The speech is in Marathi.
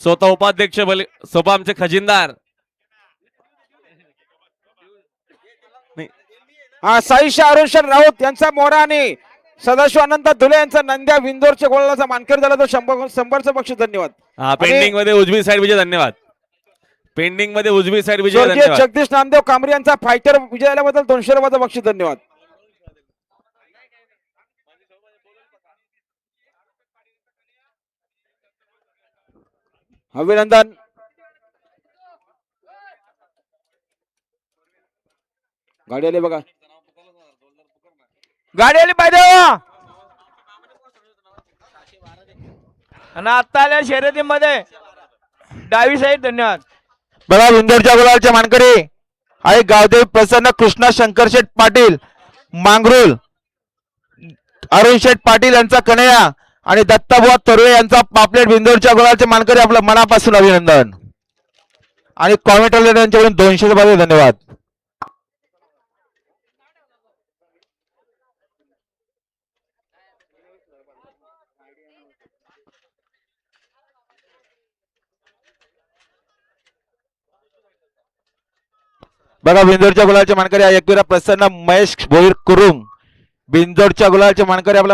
स्वतः उपाध्यक्ष सोपा आमचे खजिनदार साईशा अरुणशर राऊत यांचा मोरा आणि सदाशिव अनंत धुले यांचा नंद्या विंदोरच्या गोळाचा मानकरी झाला तो 100चं बक्षीस. धन्यवाद. पेंडिंग मध्ये उजवी साईड विजय. धन्यवाद. पेंडिंग मध्ये उजवी साईड विजय. धन्यवाद. जगदीश नामदेव कांबरी यांचा फायटर विजय झाल्याबद्दल 200 रुपयाचं बक्षीस. धन्यवाद. अभिनंदन. गाडी आली बघा. गाडी आली पाहिजे आणि आता आल्या शर्यतीमध्ये डावी साईड. धन्यवाद. बघा विंदोरच्या गुलालचे मानकरी आहे गावदेव प्रसन्न कृष्णा शंकरशेठ पाटील मांगरुल, अरुण शेठ पाटील यांचा कन्हैया आणि दत्ताबुवा तरुळे यांचा पापलेट. विंदोरच्या गुलालचे मानकरी आपलं मनापासून अभिनंदन. आणि कॉमेंटर यांच्याकडून 200 रुपये. धन्यवाद. बघा बिंदोरच्या गुलालचे मानकरी एकवीरा प्रसन्न महेश भोईर कुरुम. बिंदोरच्या गुलालचे मानकरी आपला